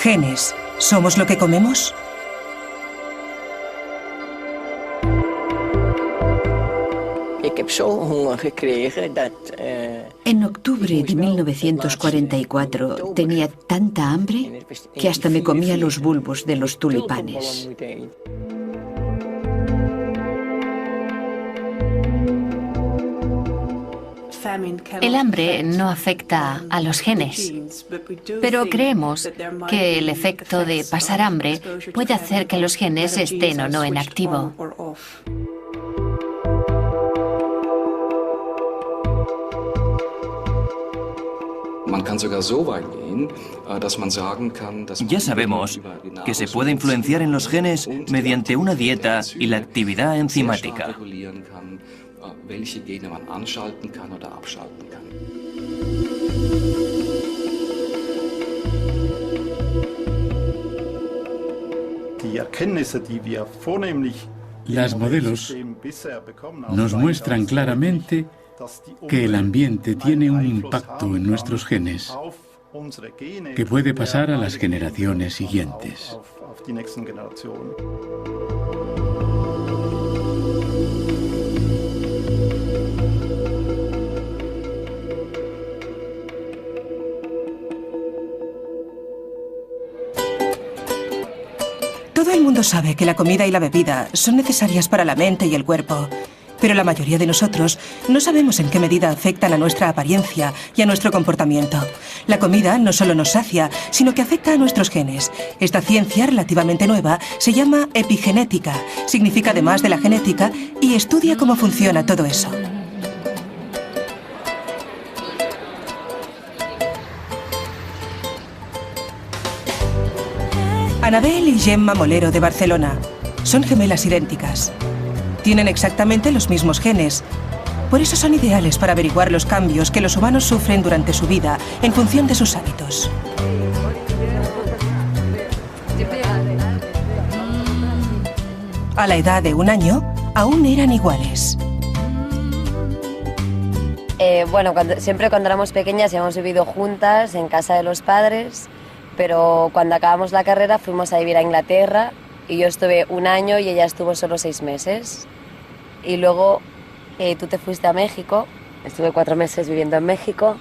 Genes. ¿Somos lo que comemos? En octubre de 1944 tenía tanta hambre que hasta me comía los bulbos de los tulipanes. El hambre no afecta a los genes, pero creemos que el efecto de pasar hambre puede hacer que los genes estén o no en activo. Ya sabemos que se puede influenciar en los genes mediante una dieta y la actividad enzimática. Las modelos nos muestran claramente que el ambiente tiene un impacto en nuestros genes que puede pasar a las generaciones siguientes. Todo el mundo sabe que la comida y la bebida son necesarias para la mente y el cuerpo. Pero la mayoría de nosotros no sabemos en qué medida afectan a nuestra apariencia y a nuestro comportamiento. La comida no solo nos sacia, sino que afecta a nuestros genes. Esta ciencia relativamente nueva se llama epigenética, significa además de la genética, y estudia cómo funciona todo eso. Anabel y Gemma Molero de Barcelona son gemelas idénticas. Tienen exactamente los mismos genes. Por eso son ideales para averiguar los cambios que los humanos sufren durante su vida en función de sus hábitos. A la edad de 1 año, aún eran iguales. Siempre cuando éramos pequeñas hemos vivido juntas en casa de los padres, pero cuando acabamos la carrera fuimos a vivir a Inglaterra y yo estuve 1 año y ella estuvo solo 6 meses. Y luego tú te fuiste a México, estuve 4 meses viviendo en México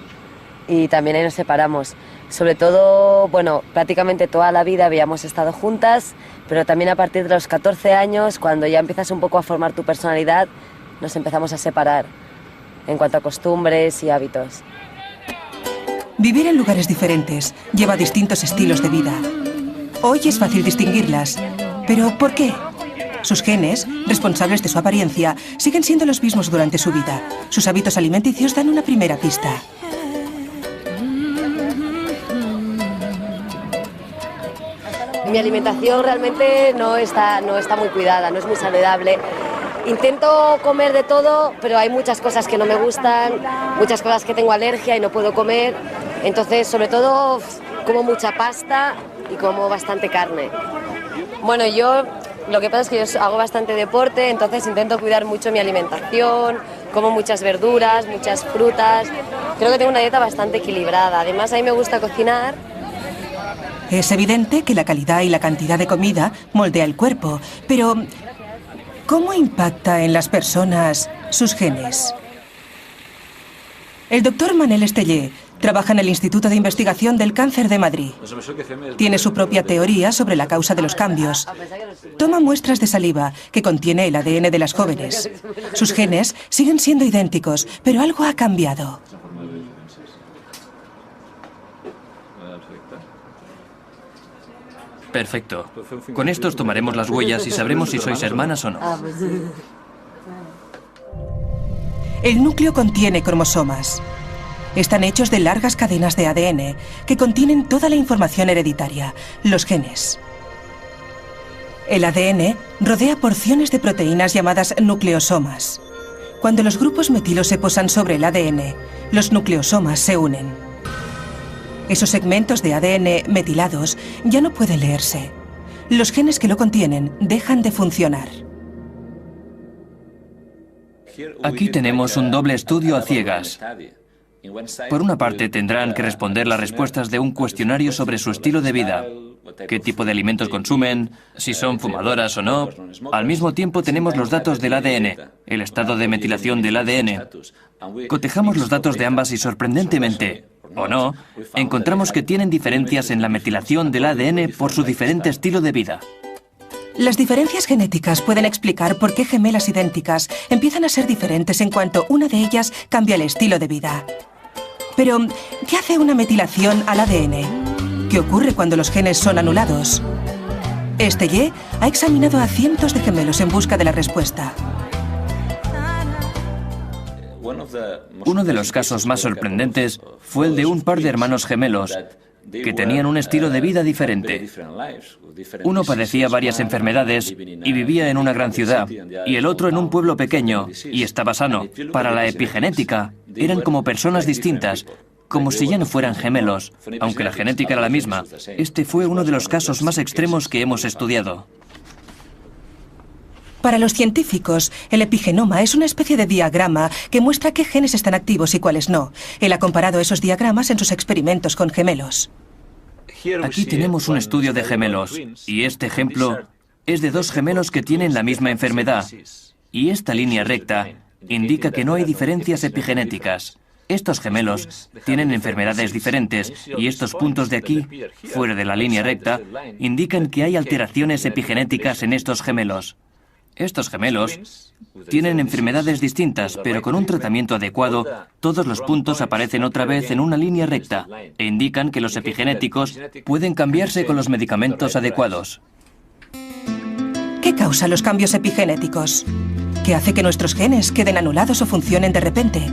y también ahí nos separamos. Sobre todo, prácticamente toda la vida habíamos estado juntas, pero también a partir de los 14 años, cuando ya empiezas un poco a formar tu personalidad, nos empezamos a separar en cuanto a costumbres y hábitos. Vivir en lugares diferentes lleva a distintos estilos de vida. Hoy es fácil distinguirlas, pero ¿por qué? Sus genes, responsables de su apariencia, siguen siendo los mismos durante su vida. Sus hábitos alimenticios dan una primera pista. Mi alimentación realmente no está muy cuidada, no es muy saludable. Intento comer de todo, pero hay muchas cosas que no me gustan, muchas cosas que tengo alergia y no puedo comer. Entonces, sobre todo, como mucha pasta y como bastante carne. Lo que pasa es que yo hago bastante deporte, entonces intento cuidar mucho mi alimentación, como muchas verduras, muchas frutas. Creo que tengo una dieta bastante equilibrada. Además, a mí me gusta cocinar. Es evidente que la calidad y la cantidad de comida moldea el cuerpo, pero ¿cómo impacta en las personas sus genes? El doctor Manel Estellé trabaja en el Instituto de Investigación del Cáncer de Madrid. Tiene su propia teoría sobre la causa de los cambios. Toma muestras de saliva que contiene el ADN de las jóvenes. Sus genes siguen siendo idénticos, pero algo ha cambiado. Perfecto. Con estos tomaremos las huellas y sabremos si sois hermanas o no. El núcleo contiene cromosomas. Están hechos de largas cadenas de ADN que contienen toda la información hereditaria, los genes. El ADN rodea porciones de proteínas llamadas nucleosomas. Cuando los grupos metilos se posan sobre el ADN, los nucleosomas se unen. Esos segmentos de ADN metilados ya no pueden leerse. Los genes que lo contienen dejan de funcionar. Aquí tenemos un doble estudio a ciegas. Por una parte, tendrán que responder las respuestas de un cuestionario sobre su estilo de vida. qué tipo de alimentos consumen, si son fumadoras o no. Al mismo tiempo tenemos los datos del ADN, el estado de metilación del ADN. Cotejamos los datos de ambas y sorprendentemente, o no, encontramos que tienen diferencias en la metilación del ADN por su diferente estilo de vida. Las diferencias genéticas pueden explicar por qué gemelas idénticas empiezan a ser diferentes en cuanto una de ellas cambia el estilo de vida. Pero, ¿qué hace una metilación al ADN? ¿Qué ocurre cuando los genes son anulados? Ye ha examinado a cientos de gemelos en busca de la respuesta. Uno de los casos más sorprendentes fue el de un par de hermanos gemelos que tenían un estilo de vida diferente. Uno padecía varias enfermedades y vivía en una gran ciudad, y el otro en un pueblo pequeño, y estaba sano. Para la epigenética, eran como personas distintas, como si ya no fueran gemelos, aunque la genética era la misma. Este fue uno de los casos más extremos que hemos estudiado. Para los científicos, el epigenoma es una especie de diagrama que muestra qué genes están activos y cuáles no. Él ha comparado esos diagramas en sus experimentos con gemelos. Aquí tenemos un estudio de gemelos, y este ejemplo es de dos gemelos que tienen la misma enfermedad. Y esta línea recta indica que no hay diferencias epigenéticas. Estos gemelos tienen enfermedades diferentes, y estos puntos de aquí, fuera de la línea recta, indican que hay alteraciones epigenéticas en estos gemelos. Estos gemelos tienen enfermedades distintas, pero con un tratamiento adecuado, todos los puntos aparecen otra vez en una línea recta e indican que los epigenéticos pueden cambiarse con los medicamentos adecuados. ¿Qué causa los cambios epigenéticos? ¿Qué hace que nuestros genes queden anulados o funcionen de repente?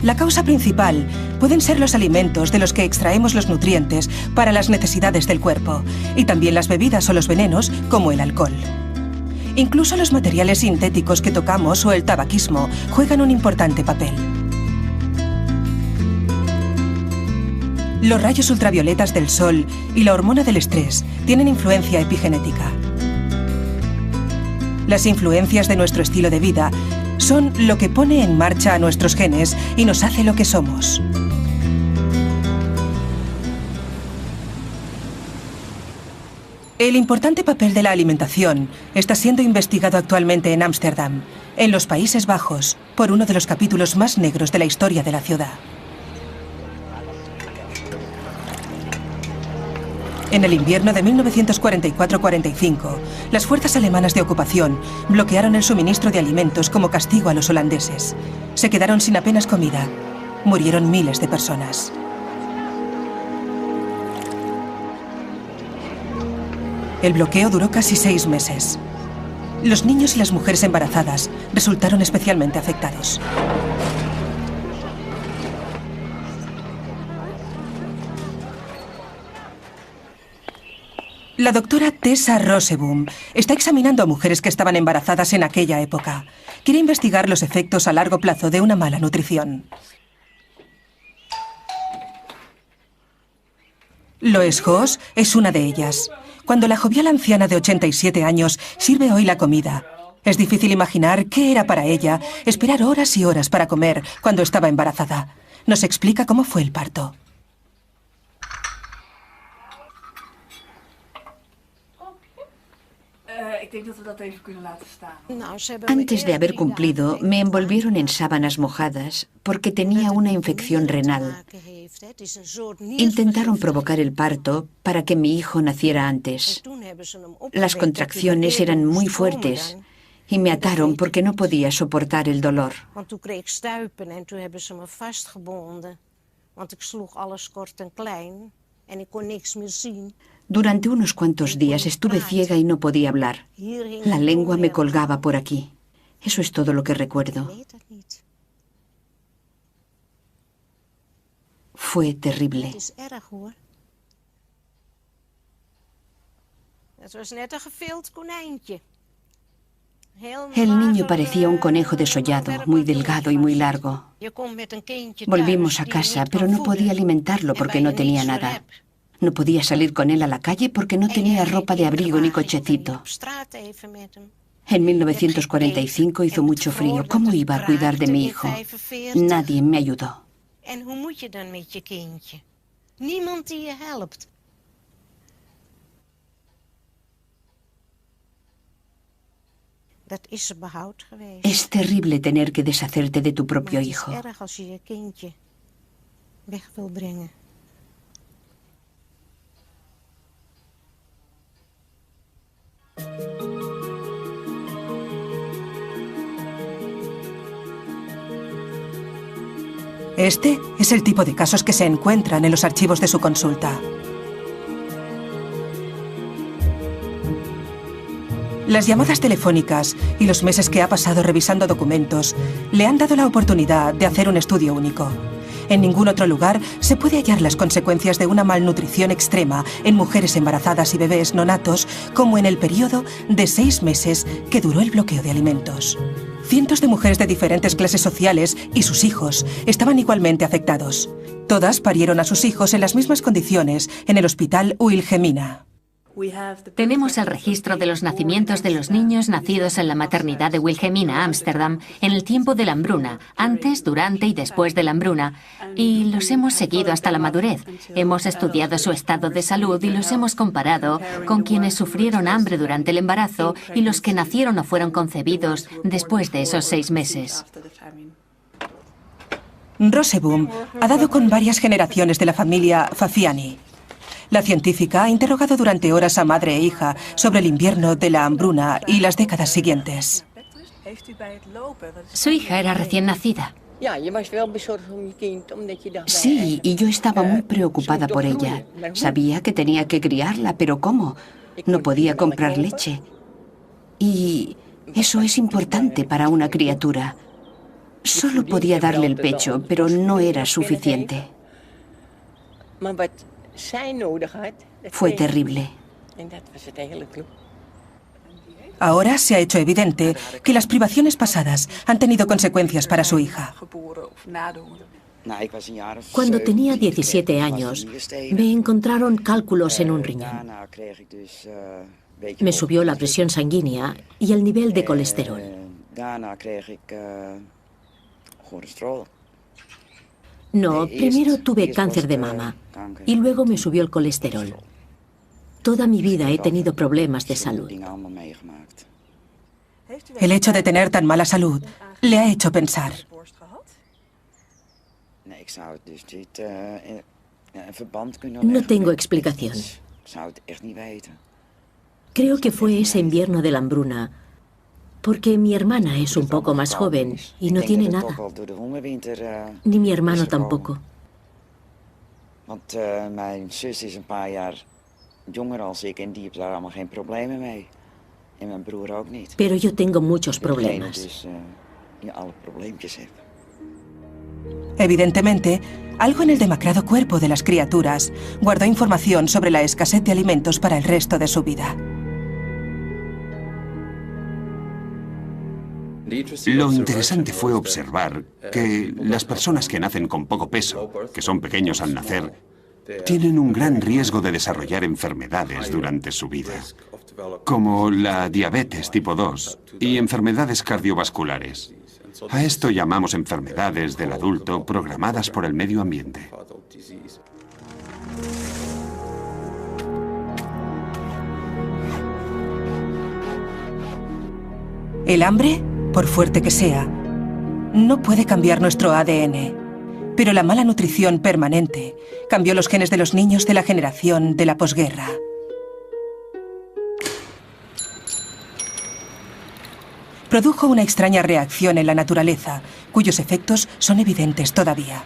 La causa principal pueden ser los alimentos de los que extraemos los nutrientes para las necesidades del cuerpo, y también las bebidas o los venenos, como el alcohol. Incluso los materiales sintéticos que tocamos o el tabaquismo juegan un importante papel. Los rayos ultravioletas del sol y la hormona del estrés tienen influencia epigenética. Las influencias de nuestro estilo de vida son lo que pone en marcha a nuestros genes y nos hace lo que somos. El importante papel de la alimentación está siendo investigado actualmente en Ámsterdam, en los Países Bajos, por uno de los capítulos más negros de la historia de la ciudad. En el invierno de 1944-45, las fuerzas alemanas de ocupación bloquearon el suministro de alimentos como castigo a los holandeses. Se quedaron sin apenas comida. Murieron miles de personas. El bloqueo duró casi 6 meses. Los niños y las mujeres embarazadas resultaron especialmente afectados. La doctora Tessa Roseboom está examinando a mujeres que estaban embarazadas en aquella época. Quiere investigar los efectos a largo plazo de una mala nutrición. Lois Hoos es una de ellas. Cuando la jovial anciana de 87 años sirve hoy la comida, es difícil imaginar qué era para ella esperar horas y horas para comer cuando estaba embarazada. Nos explica cómo fue el parto. Antes de haber cumplido, me envolvieron en sábanas mojadas porque tenía una infección renal. Intentaron provocar el parto para que mi hijo naciera antes. Las contracciones eran muy fuertes y me ataron porque no podía soportar el dolor. Durante unos cuantos días estuve ciega y no podía hablar. La lengua me colgaba por aquí. Eso es todo lo que recuerdo. Fue terrible. El niño parecía un conejo desollado, muy delgado y muy largo. Volvimos a casa, pero no podía alimentarlo porque no tenía nada. No podía salir con él a la calle porque no tenía ropa de abrigo ni cochecito. En 1945 hizo mucho frío. ¿Cómo iba a cuidar de mi hijo? Nadie me ayudó. Es terrible tener que deshacerte de tu propio hijo. Este es el tipo de casos que se encuentran en los archivos de su consulta. Las llamadas telefónicas y los meses que ha pasado revisando documentos le han dado la oportunidad de hacer un estudio único. En ningún otro lugar se puede hallar las consecuencias de una malnutrición extrema en mujeres embarazadas y bebés no natos como en el periodo de 6 meses que duró el bloqueo de alimentos. Cientos de mujeres de diferentes clases sociales y sus hijos estaban igualmente afectados. Todas parieron a sus hijos en las mismas condiciones en el hospital Wilhelmina. Tenemos el registro de los nacimientos de los niños nacidos en la maternidad de Wilhelmina, Ámsterdam, en el tiempo de la hambruna, antes, durante y después de la hambruna, y los hemos seguido hasta la madurez. Hemos estudiado su estado de salud y los hemos comparado con quienes sufrieron hambre durante el embarazo y los que nacieron o fueron concebidos después de esos 6 meses. Roseboom ha dado con varias generaciones de la familia Fafiani. La científica ha interrogado durante horas a madre e hija sobre el invierno de la hambruna y las décadas siguientes. Su hija era recién nacida. Sí, y yo estaba muy preocupada por ella. Sabía que tenía que criarla, pero ¿cómo? No podía comprar leche. Y eso es importante para una criatura. Solo podía darle el pecho, pero no era suficiente. Fue terrible. Ahora se ha hecho evidente que las privaciones pasadas han tenido consecuencias para su hija. Cuando tenía 17 años, me encontraron cálculos en un riñón. Me subió la presión sanguínea y el nivel de colesterol. No, primero tuve cáncer de mama y luego me subió el colesterol. Toda mi vida he tenido problemas de salud. El hecho de tener tan mala salud le ha hecho pensar. No tengo explicación. Creo que fue ese invierno de la hambruna, porque mi hermana es un poco más joven y no tiene nada. Ni mi hermano tampoco. Mijn zus is een paar jaar jonger als ik en die heeft daar allemaal geen problemen mee. En mijn broer ook niet. Pero yo tengo muchos problemas. Dus alle probleempjes heb. Evidentemente, algo en el demacrado cuerpo de las criaturas guardó información sobre la escasez de alimentos para el resto de su vida. Lo interesante fue observar que las personas que nacen con poco peso, que son pequeños al nacer, tienen un gran riesgo de desarrollar enfermedades durante su vida, como la diabetes tipo 2 y enfermedades cardiovasculares. A esto llamamos enfermedades del adulto programadas por el medio ambiente. El hambre, por fuerte que sea, no puede cambiar nuestro ADN. Pero la mala nutrición permanente cambió los genes de los niños de la generación de la posguerra. Produjo una extraña reacción en la naturaleza, cuyos efectos son evidentes todavía.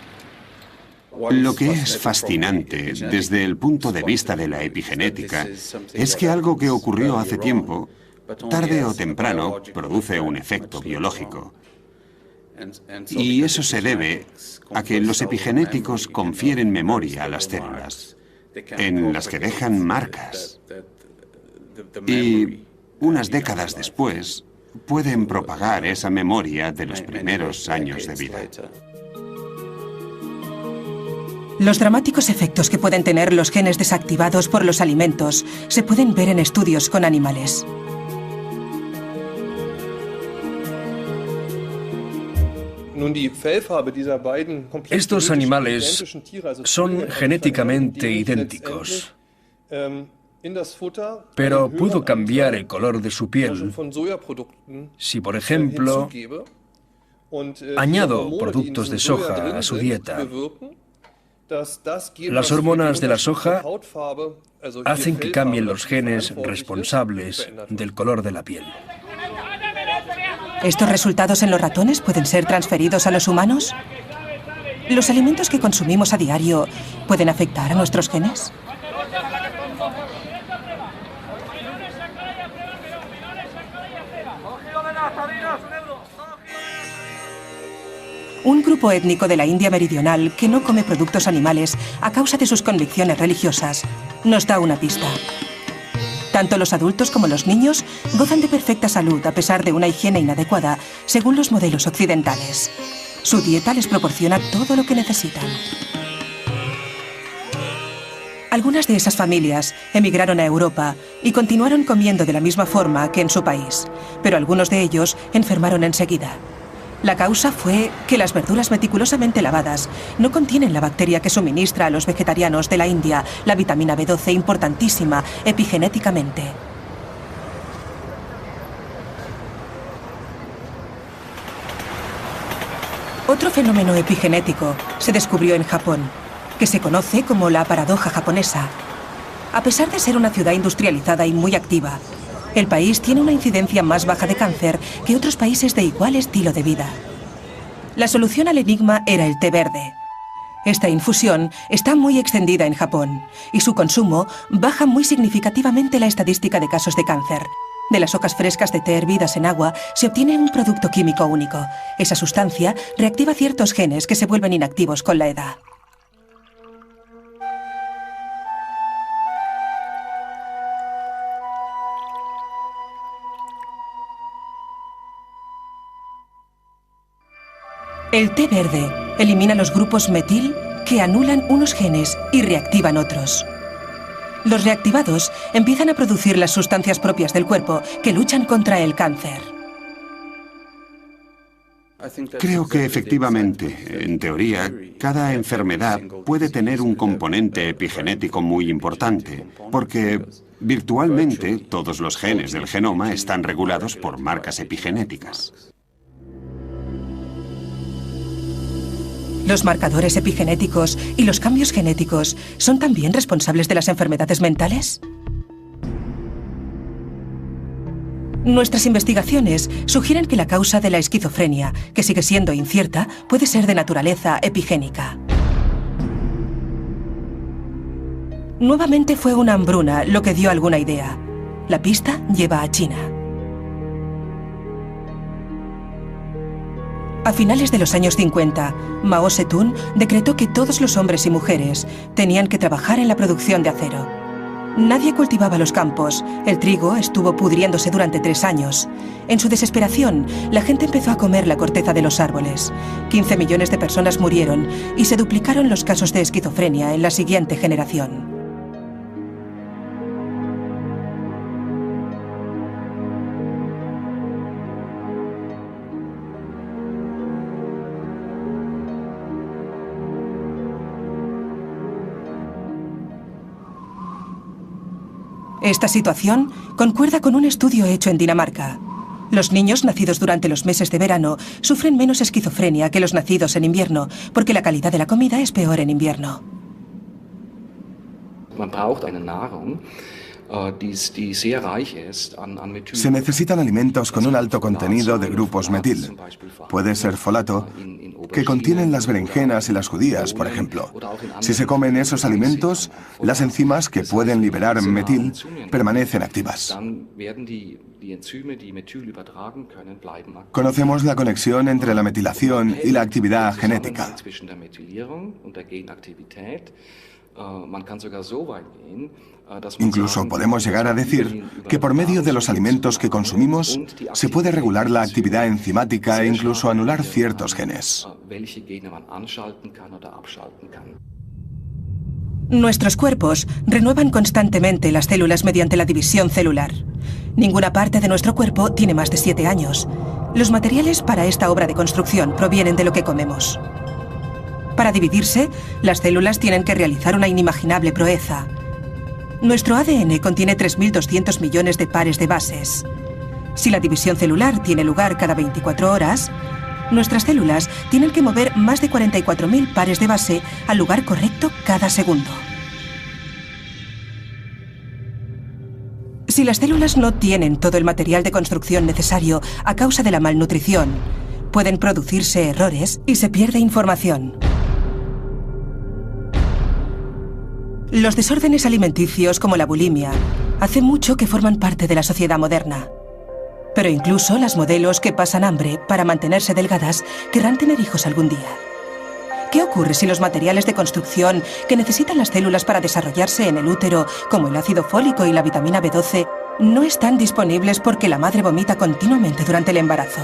Lo que es fascinante desde el punto de vista de la epigenética es que algo que ocurrió hace tiempo, tarde o temprano, produce un efecto biológico. Y eso se debe a que los epigenéticos confieren memoria a las células, en las que dejan marcas. Y unas décadas después, pueden propagar esa memoria de los primeros años de vida. Los dramáticos efectos que pueden tener los genes desactivados por los alimentos se pueden ver en estudios con animales. Estos animales son genéticamente idénticos. Pero puedo cambiar el color de su piel si, por ejemplo, añado productos de soja a su dieta. Las hormonas de la soja hacen que cambien los genes responsables del color de la piel. ¿Estos resultados en los ratones pueden ser transferidos a los humanos? ¿Los alimentos que consumimos a diario pueden afectar a nuestros genes? Un grupo étnico de la India meridional que no come productos animales a causa de sus convicciones religiosas nos da una pista. Tanto los adultos como los niños gozan de perfecta salud a pesar de una higiene inadecuada según los modelos occidentales. Su dieta les proporciona todo lo que necesitan. Algunas de esas familias emigraron a Europa y continuaron comiendo de la misma forma que en su país, pero algunos de ellos enfermaron enseguida. La causa fue que las verduras meticulosamente lavadas no contienen la bacteria que suministra a los vegetarianos de la India la vitamina B12 importantísima epigenéticamente. Otro fenómeno epigenético se descubrió en Japón, que se conoce como la paradoja japonesa. A pesar de ser una ciudad industrializada y muy activa, el país tiene una incidencia más baja de cáncer que otros países de igual estilo de vida. La solución al enigma era el té verde. Esta infusión está muy extendida en Japón y su consumo baja muy significativamente la estadística de casos de cáncer. De las hojas frescas de té hervidas en agua se obtiene un producto químico único. Esa sustancia reactiva ciertos genes que se vuelven inactivos con la edad. El té verde elimina los grupos metil que anulan unos genes y reactivan otros. Los reactivados empiezan a producir las sustancias propias del cuerpo que luchan contra el cáncer. Creo que efectivamente, en teoría, cada enfermedad puede tener un componente epigenético muy importante, porque virtualmente todos los genes del genoma están regulados por marcas epigenéticas. ¿Los marcadores epigenéticos y los cambios genéticos son también responsables de las enfermedades mentales? Nuestras investigaciones sugieren que la causa de la esquizofrenia, que sigue siendo incierta, puede ser de naturaleza epigénica. Nuevamente fue una hambruna lo que dio alguna idea. La pista lleva a China. A finales de los años 50, Mao Zedong decretó que todos los hombres y mujeres tenían que trabajar en la producción de acero. Nadie cultivaba los campos, el trigo estuvo pudriéndose durante 3 años. En su desesperación, la gente empezó a comer la corteza de los árboles. 15 millones de personas murieron y se duplicaron los casos de esquizofrenia en la siguiente generación. Esta situación concuerda con un estudio hecho en Dinamarca. Los niños nacidos durante los meses de verano sufren menos esquizofrenia que los nacidos en invierno, porque la calidad de la comida es peor en invierno. Se necesitan alimentos con un alto contenido de grupos metil. Puede ser folato, que contienen las berenjenas y las judías, por ejemplo. Si se comen esos alimentos, las enzimas que pueden liberar metil permanecen activas. Conocemos la conexión entre la metilación y la actividad genética. Incluso podemos llegar a decir que por medio de los alimentos que consumimos se puede regular la actividad enzimática e incluso anular ciertos genes. Nuestros cuerpos renuevan constantemente las células mediante la división celular. Ninguna parte de nuestro cuerpo tiene más de 7 años. Los materiales para esta obra de construcción provienen de lo que comemos. Para dividirse, las células tienen que realizar una inimaginable proeza. Nuestro ADN contiene 3.200 millones de pares de bases. Si la división celular tiene lugar cada 24 horas, nuestras células tienen que mover más de 44.000 pares de base al lugar correcto cada segundo. Si las células no tienen todo el material de construcción necesario a causa de la malnutrición, pueden producirse errores y se pierde información. Los desórdenes alimenticios, como la bulimia, hace mucho que forman parte de la sociedad moderna. Pero incluso las modelos que pasan hambre para mantenerse delgadas querrán tener hijos algún día. ¿Qué ocurre si los materiales de construcción que necesitan las células para desarrollarse en el útero, como el ácido fólico y la vitamina B12, no están disponibles porque la madre vomita continuamente durante el embarazo?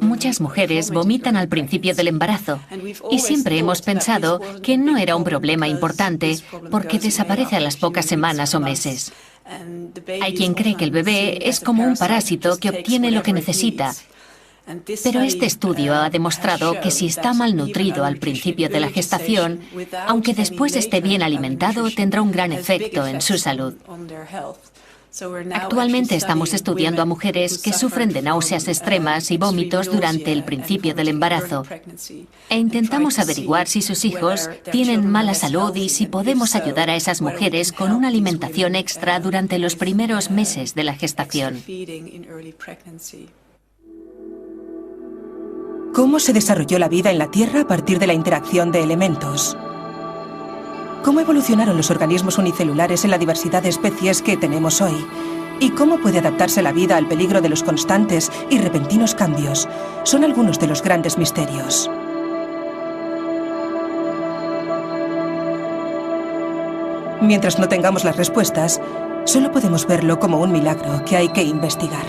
Muchas mujeres vomitan al principio del embarazo y siempre hemos pensado que no era un problema importante porque desaparece a las pocas semanas o meses. Hay quien cree que el bebé es como un parásito que obtiene lo que necesita, pero este estudio ha demostrado que si está malnutrido al principio de la gestación, aunque después esté bien alimentado, tendrá un gran efecto en su salud. Actualmente estamos estudiando a mujeres que sufren de náuseas extremas y vómitos durante el principio del embarazo e intentamos averiguar si sus hijos tienen mala salud y si podemos ayudar a esas mujeres con una alimentación extra durante los primeros meses de la gestación. ¿Cómo se desarrolló la vida en la Tierra a partir de la interacción de elementos? ¿Cómo evolucionaron los organismos unicelulares en la diversidad de especies que tenemos hoy? ¿Y cómo puede adaptarse la vida al peligro de los constantes y repentinos cambios? Son algunos de los grandes misterios. Mientras no tengamos las respuestas, solo podemos verlo como un milagro que hay que investigar.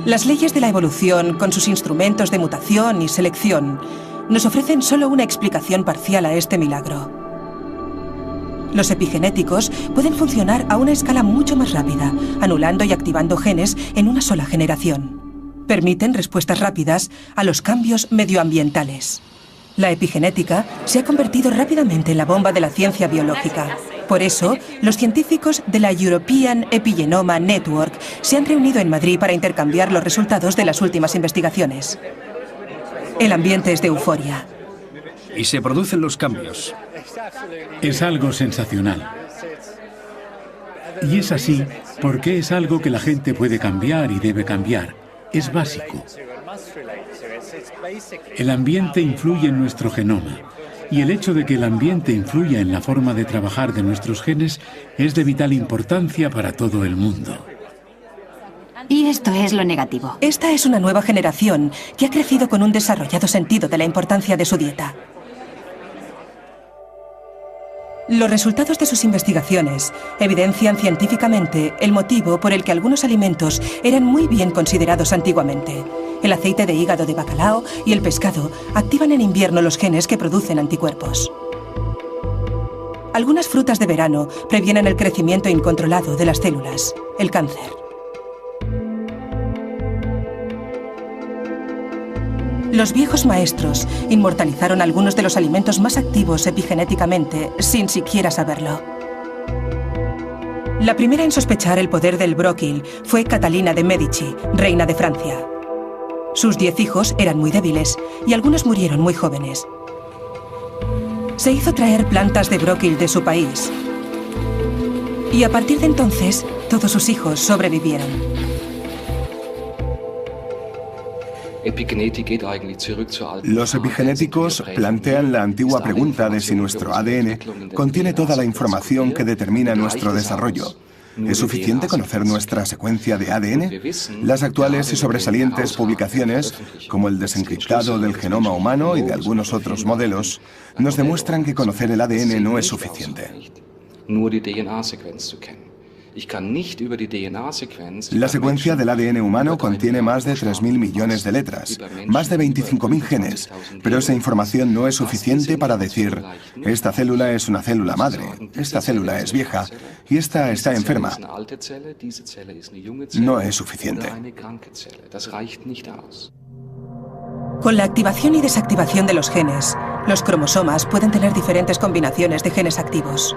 Las leyes de la evolución, con sus instrumentos de mutación y selección, nos ofrecen solo una explicación parcial a este milagro. Los epigenéticos pueden funcionar a una escala mucho más rápida, anulando y activando genes en una sola generación. Permiten respuestas rápidas a los cambios medioambientales. La epigenética se ha convertido rápidamente en la bomba de la ciencia biológica. Por eso, los científicos de la European Epigenome Network se han reunido en Madrid para intercambiar los resultados de las últimas investigaciones. El ambiente es de euforia. Y se producen los cambios. Es algo sensacional. Y es así porque es algo que la gente puede cambiar y debe cambiar. Es básico. El ambiente influye en nuestro genoma. Y el hecho de que el ambiente influya en la forma de trabajar de nuestros genes es de vital importancia para todo el mundo. Y esto es lo negativo. Esta es una nueva generación que ha crecido con un desarrollado sentido de la importancia de su dieta. Los resultados de sus investigaciones evidencian científicamente el motivo por el que algunos alimentos eran muy bien considerados antiguamente. El aceite de hígado de bacalao y el pescado activan en invierno los genes que producen anticuerpos. Algunas frutas de verano previenen el crecimiento incontrolado de las células, el cáncer. Los viejos maestros inmortalizaron algunos de los alimentos más activos epigenéticamente sin siquiera saberlo. La primera en sospechar el poder del bróquil fue Catalina de Medici, reina de Francia. Sus 10 hijos eran muy débiles y algunos murieron muy jóvenes. Se hizo traer plantas de bróquil de su país y a partir de entonces todos sus hijos sobrevivieron. Los epigenéticos plantean la antigua pregunta de si nuestro ADN contiene toda la información que determina nuestro desarrollo. ¿Es suficiente conocer nuestra secuencia de ADN? Las actuales y sobresalientes publicaciones, como el desencriptado del genoma humano y de algunos otros modelos, nos demuestran que conocer el ADN no es suficiente. La secuencia del ADN humano contiene más de 3.000 millones de letras, más de 25.000 genes, pero esa información no es suficiente para decir, esta célula es una célula madre, esta célula es vieja y esta está enferma. No es suficiente. Con la activación y desactivación de los genes, los cromosomas pueden tener diferentes combinaciones de genes activos.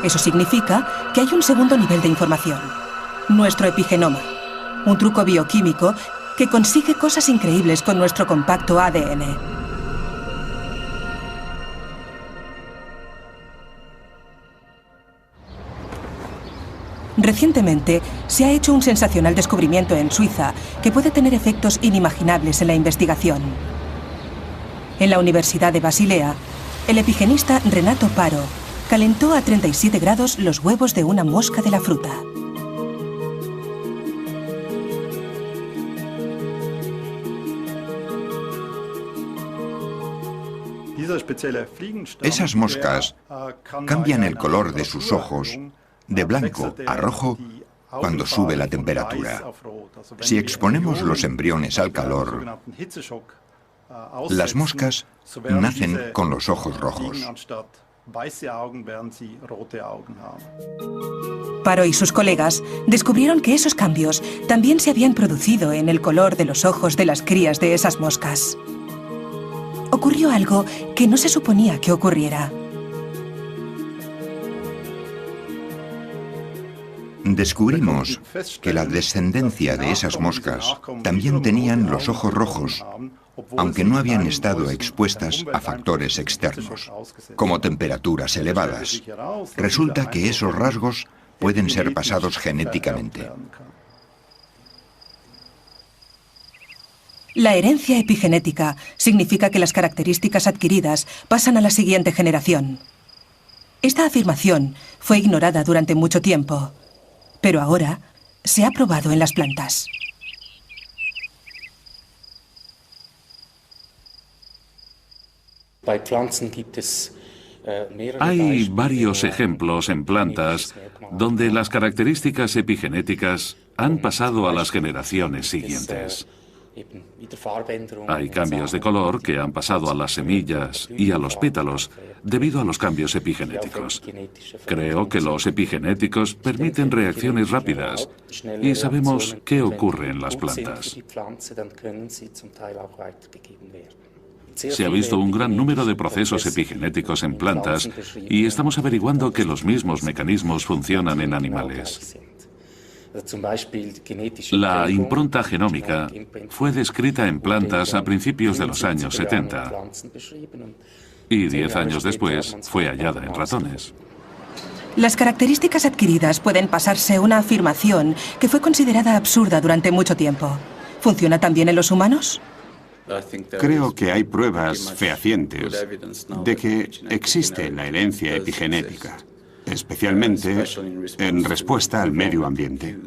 Eso significa que hay un segundo nivel de información, nuestro epigenoma, un truco bioquímico que consigue cosas increíbles con nuestro compacto ADN. Recientemente se ha hecho un sensacional descubrimiento en Suiza que puede tener efectos inimaginables en la investigación. En la Universidad de Basilea, el epigenista Renato Paro calentó a 37 grados los huevos de una mosca de la fruta. Esas moscas cambian el color de sus ojos de blanco a rojo cuando sube la temperatura. Si exponemos los embriones al calor, las moscas nacen con los ojos rojos. Paro y sus colegas descubrieron que esos cambios también se habían producido en el color de los ojos de las crías de esas moscas. Ocurrió algo que no se suponía que ocurriera. Descubrimos que la descendencia de esas moscas también tenían los ojos rojos, aunque no habían estado expuestas a factores externos, como temperaturas elevadas. Resulta que esos rasgos pueden ser pasados genéticamente. La herencia epigenética significa que las características adquiridas pasan a la siguiente generación. Esta afirmación fue ignorada durante mucho tiempo, pero ahora se ha probado en las plantas. Hay varios ejemplos en plantas donde las características epigenéticas han pasado a las generaciones siguientes. Hay cambios de color que han pasado a las semillas y a los pétalos debido a los cambios epigenéticos. Creo que los epigenéticos permiten reacciones rápidas y sabemos qué ocurre en las plantas. Se ha visto un gran número de procesos epigenéticos en plantas y estamos averiguando que los mismos mecanismos funcionan en animales. La impronta genómica fue descrita en plantas a principios de los años 70 y 10 años después fue hallada en ratones. Las características adquiridas pueden pasarse una afirmación que fue considerada absurda durante mucho tiempo. ¿Funciona también en los humanos? Creo que hay pruebas fehacientes de que existe la herencia epigenética, especialmente en respuesta al medio ambiente.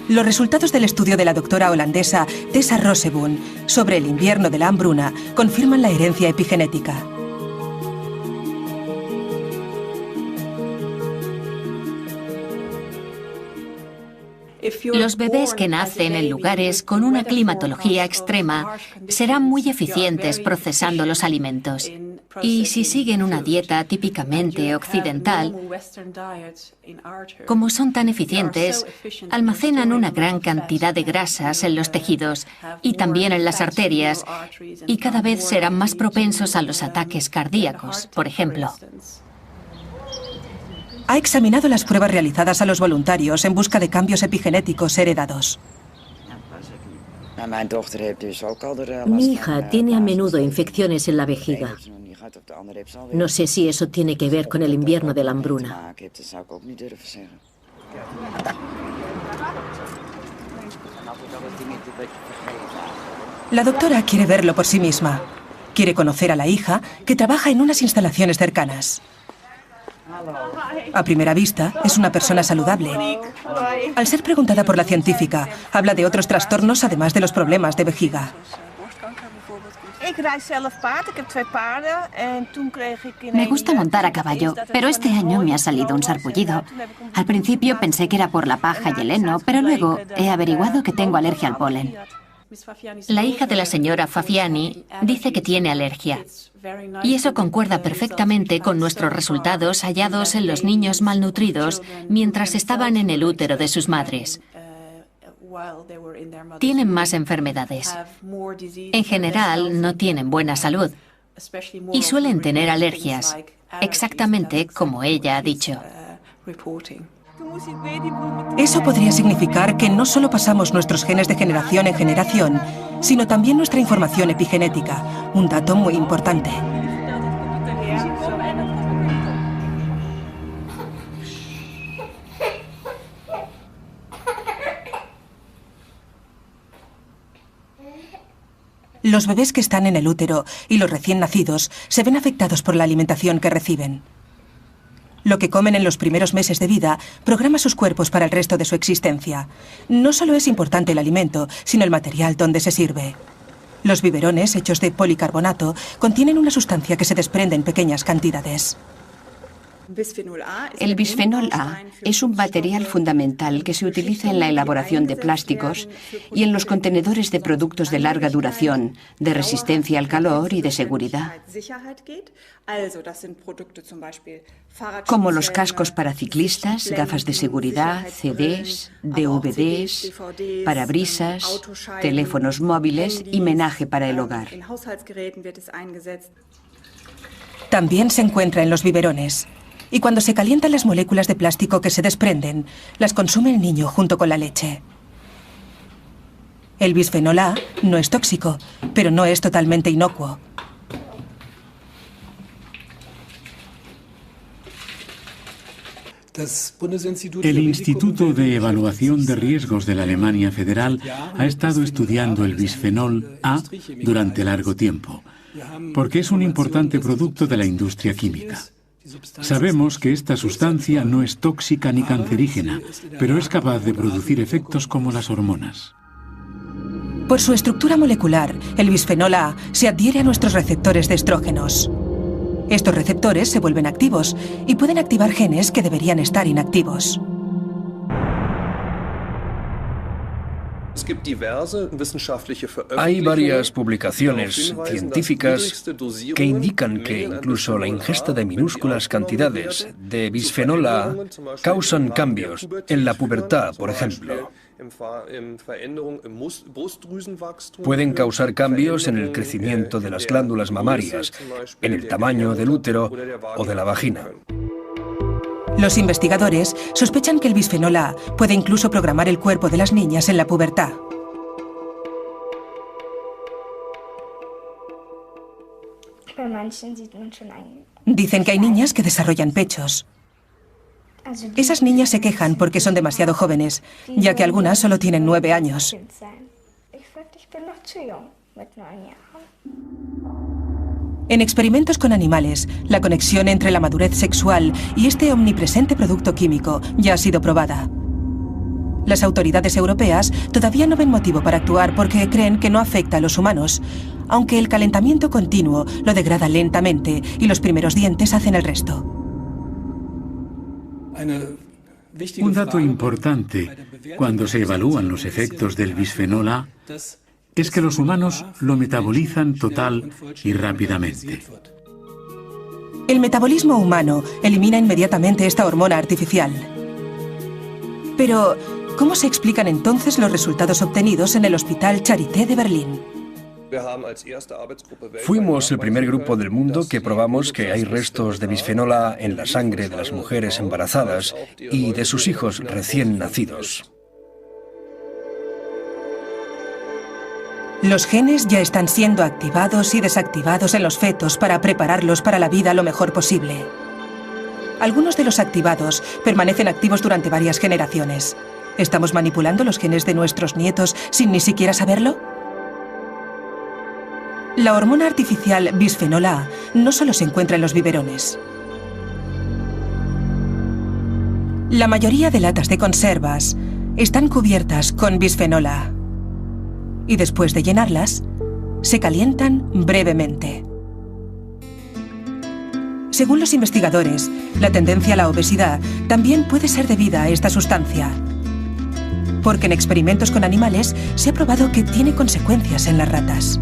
Los resultados del estudio de la doctora holandesa Tessa Rosseboom sobre el invierno de la hambruna confirman la herencia epigenética. Los bebés que nacen en lugares con una climatología extrema serán muy eficientes procesando los alimentos. Y si siguen una dieta típicamente occidental, como son tan eficientes, almacenan una gran cantidad de grasas en los tejidos y también en las arterias, y cada vez serán más propensos a los ataques cardíacos, por ejemplo. Ha examinado las pruebas realizadas a los voluntarios en busca de cambios epigenéticos heredados. Mi hija tiene a menudo infecciones en la vejiga. No sé si eso tiene que ver con el invierno de la hambruna. La doctora quiere verlo por sí misma. Quiere conocer a la hija, que trabaja en unas instalaciones cercanas. A primera vista, es una persona saludable. Al ser preguntada por la científica, habla de otros trastornos además de los problemas de vejiga. Me gusta montar a caballo, pero este año me ha salido un sarpullido. Al principio pensé que era por la paja y el heno, pero luego he averiguado que tengo alergia al polen. La hija de la señora Fafiani dice que tiene alergia. Y eso concuerda perfectamente con nuestros resultados hallados en los niños malnutridos mientras estaban en el útero de sus madres. Tienen más enfermedades. En general, no tienen buena salud. Y suelen tener alergias, exactamente como ella ha dicho. Eso podría significar que no solo pasamos nuestros genes de generación en generación, sino también nuestra información epigenética, un dato muy importante. Los bebés que están en el útero y los recién nacidos se ven afectados por la alimentación que reciben. Lo que comen en los primeros meses de vida programa sus cuerpos para el resto de su existencia. No solo es importante el alimento, sino el material donde se sirve. Los biberones, hechos de policarbonato, contienen una sustancia que se desprende en pequeñas cantidades. El bisfenol A es un material fundamental que se utiliza en la elaboración de plásticos y en los contenedores de productos de larga duración, de resistencia al calor y de seguridad, como los cascos para ciclistas, gafas de seguridad, CDs, DVDs, parabrisas, teléfonos móviles y menaje para el hogar. También se encuentra en los biberones. Y cuando se calientan las moléculas de plástico que se desprenden, las consume el niño junto con la leche. El bisfenol A no es tóxico, pero no es totalmente inocuo. El Instituto de Evaluación de Riesgos de la Alemania Federal ha estado estudiando el bisfenol A durante largo tiempo, porque es un importante producto de la industria química. Sabemos que esta sustancia no es tóxica ni cancerígena, pero es capaz de producir efectos como las hormonas. Por su estructura molecular, el bisfenol A se adhiere a nuestros receptores de estrógenos. Estos receptores se vuelven activos y pueden activar genes que deberían estar inactivos. Hay varias publicaciones científicas que indican que incluso la ingesta de minúsculas cantidades de bisfenol A causan cambios en la pubertad, por ejemplo. Pueden causar cambios en el crecimiento de las glándulas mamarias, en el tamaño del útero o de la vagina. Los investigadores sospechan que el bisfenol A puede incluso programar el cuerpo de las niñas en la pubertad. Dicen que hay niñas que desarrollan pechos. Esas niñas se quejan porque son demasiado jóvenes, ya que algunas solo tienen 9 años. En experimentos con animales, la conexión entre la madurez sexual y este omnipresente producto químico ya ha sido probada. Las autoridades europeas todavía no ven motivo para actuar porque creen que no afecta a los humanos, aunque el calentamiento continuo lo degrada lentamente y los primeros dientes hacen el resto. Un dato importante cuando se evalúan los efectos del bisfenol A es que los humanos lo metabolizan total y rápidamente. El metabolismo humano elimina inmediatamente esta hormona artificial. Pero, ¿cómo se explican entonces los resultados obtenidos en el Hospital Charité de Berlín? Fuimos el primer grupo del mundo que probamos que hay restos de bisfenol A en la sangre de las mujeres embarazadas y de sus hijos recién nacidos. Los genes ya están siendo activados y desactivados en los fetos para prepararlos para la vida lo mejor posible. Algunos de los activados permanecen activos durante varias generaciones. ¿Estamos manipulando los genes de nuestros nietos sin ni siquiera saberlo? La hormona artificial bisfenol A no solo se encuentra en los biberones. La mayoría de latas de conservas están cubiertas con bisfenol A. Y después de llenarlas, se calientan brevemente. Según los investigadores, la tendencia a la obesidad también puede ser debida a esta sustancia, porque en experimentos con animales se ha probado que tiene consecuencias en las ratas.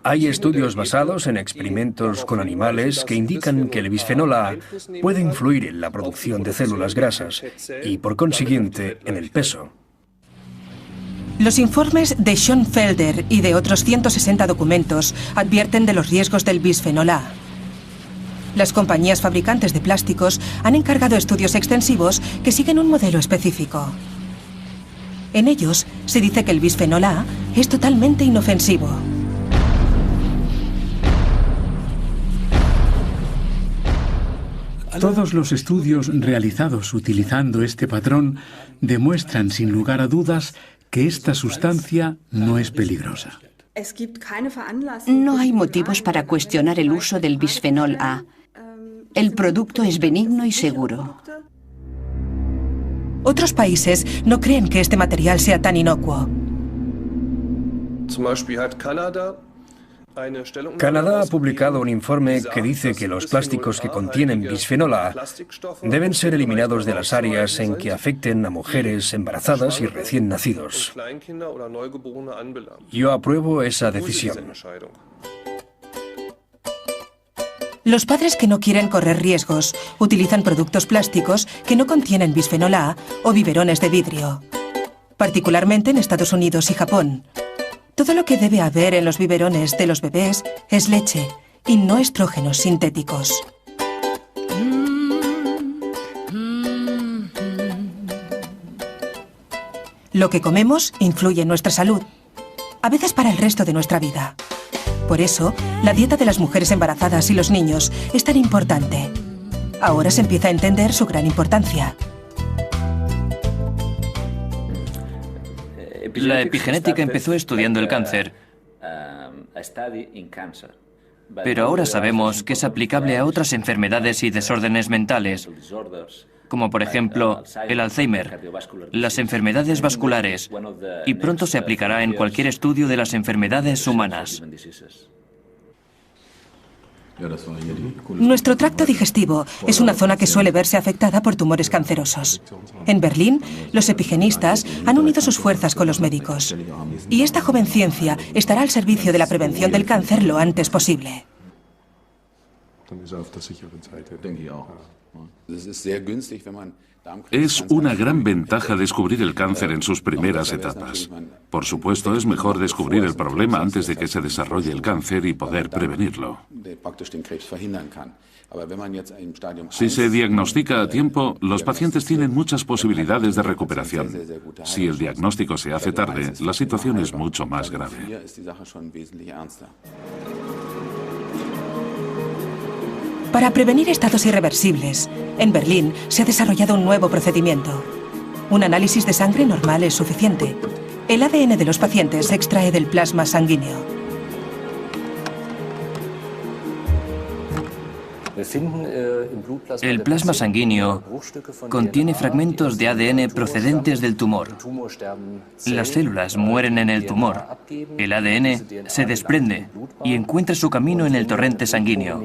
Hay estudios basados en experimentos con animales que indican que el bisfenol A puede influir en la producción de células grasas y, por consiguiente, en el peso. Los informes de Schoenfelder y de otros 160 documentos advierten de los riesgos del bisfenol A. Las compañías fabricantes de plásticos han encargado estudios extensivos que siguen un modelo específico. En ellos se dice que el bisfenol A es totalmente inofensivo. Todos los estudios realizados utilizando este patrón demuestran sin lugar a dudas que esta sustancia no es peligrosa. No hay motivos para cuestionar el uso del bisfenol A. El producto es benigno y seguro. Otros países no creen que este material sea tan inocuo. Canadá ha publicado un informe que dice que los plásticos que contienen bisfenol A deben ser eliminados de las áreas en que afecten a mujeres embarazadas y recién nacidos. Yo apruebo esa decisión. Los padres que no quieren correr riesgos utilizan productos plásticos que no contienen bisfenol A o biberones de vidrio, particularmente en Estados Unidos y Japón. Todo lo que debe haber en los biberones de los bebés es leche y no estrógenos sintéticos. Lo que comemos influye en nuestra salud, a veces para el resto de nuestra vida. Por eso, la dieta de las mujeres embarazadas y los niños es tan importante. Ahora se empieza a entender su gran importancia. La epigenética empezó estudiando el cáncer, pero ahora sabemos que es aplicable a otras enfermedades y desórdenes mentales, como por ejemplo el Alzheimer, las enfermedades vasculares, y pronto se aplicará en cualquier estudio de las enfermedades humanas. Nuestro tracto digestivo es una zona que suele verse afectada por tumores cancerosos. En Berlín, los epigenistas han unido sus fuerzas con los médicos. Y esta joven ciencia estará al servicio de la prevención del cáncer lo antes posible. Es una gran ventaja descubrir el cáncer en sus primeras etapas. Por supuesto, es mejor descubrir el problema antes de que se desarrolle el cáncer y poder prevenirlo. Si se diagnostica a tiempo, los pacientes tienen muchas posibilidades de recuperación. Si el diagnóstico se hace tarde, la situación es mucho más grave. Para prevenir estados irreversibles, en Berlín se ha desarrollado un nuevo procedimiento. Un análisis de sangre normal es suficiente. El ADN de los pacientes se extrae del plasma sanguíneo. El plasma sanguíneo contiene fragmentos de ADN procedentes del tumor. Las células mueren en el tumor. El ADN se desprende y encuentra su camino en el torrente sanguíneo.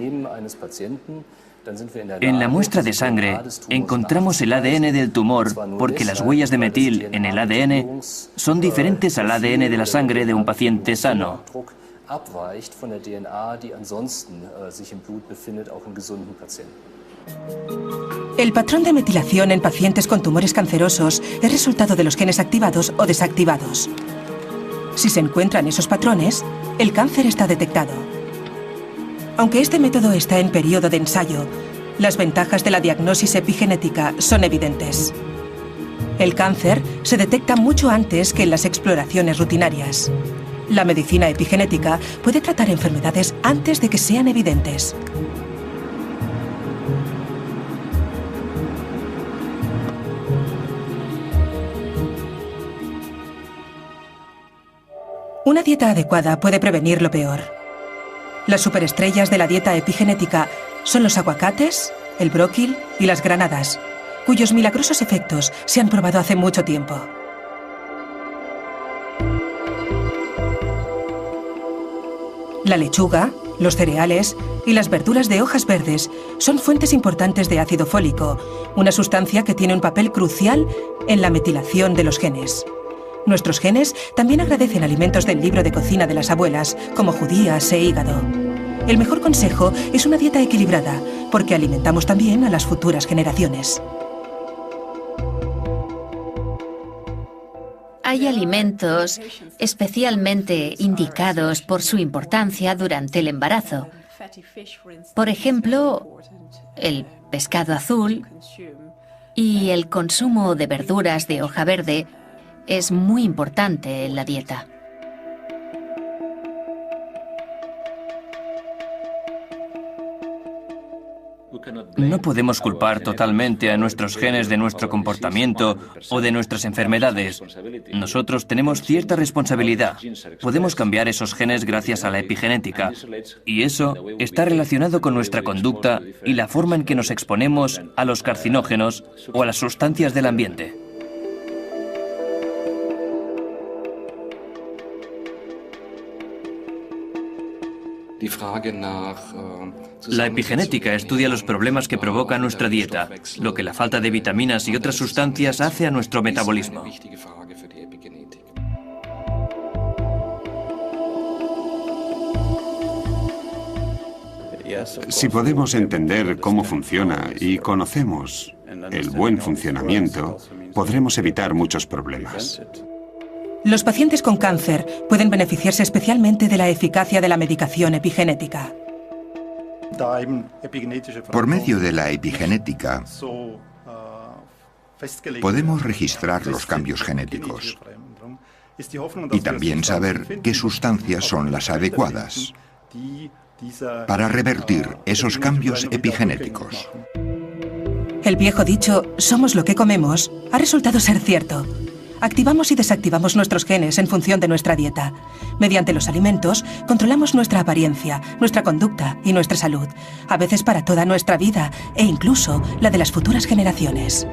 En la muestra de sangre encontramos el ADN del tumor porque las huellas de metil en el ADN son diferentes al ADN de la sangre de un paciente sano. El patrón de metilación en pacientes con tumores cancerosos es resultado de los genes activados o desactivados. Si se encuentran esos patrones, el cáncer está detectado. Aunque este método está en periodo de ensayo, las ventajas de la diagnosis epigenética son evidentes. El cáncer se detecta mucho antes que en las exploraciones rutinarias. La medicina epigenética puede tratar enfermedades antes de que sean evidentes. Una dieta adecuada puede prevenir lo peor. Las superestrellas de la dieta epigenética son los aguacates, el bróquil y las granadas, cuyos milagrosos efectos se han probado hace mucho tiempo. La lechuga, los cereales y las verduras de hojas verdes son fuentes importantes de ácido fólico, una sustancia que tiene un papel crucial en la metilación de los genes. Nuestros genes también agradecen alimentos del libro de cocina de las abuelas, como judías e hígado. El mejor consejo es una dieta equilibrada, porque alimentamos también a las futuras generaciones. Hay alimentos especialmente indicados por su importancia durante el embarazo. Por ejemplo, el pescado azul y el consumo de verduras de hoja verde es muy importante en la dieta. No podemos culpar totalmente a nuestros genes de nuestro comportamiento o de nuestras enfermedades. Nosotros tenemos cierta responsabilidad. Podemos cambiar esos genes gracias a la epigenética. Y eso está relacionado con nuestra conducta y la forma en que nos exponemos a los carcinógenos o a las sustancias del ambiente. La epigenética estudia los problemas que provoca nuestra dieta, lo que la falta de vitaminas y otras sustancias hace a nuestro metabolismo. Si podemos entender cómo funciona y conocemos el buen funcionamiento, podremos evitar muchos problemas. Los pacientes con cáncer pueden beneficiarse especialmente de la eficacia de la medicación epigenética. Por medio de la epigenética, podemos registrar los cambios genéticos y también saber qué sustancias son las adecuadas para revertir esos cambios epigenéticos. El viejo dicho, somos lo que comemos, ha resultado ser cierto. Activamos y desactivamos nuestros genes en función de nuestra dieta. Mediante los alimentos, controlamos nuestra apariencia, nuestra conducta y nuestra salud, a veces para toda nuestra vida e incluso la de las futuras generaciones.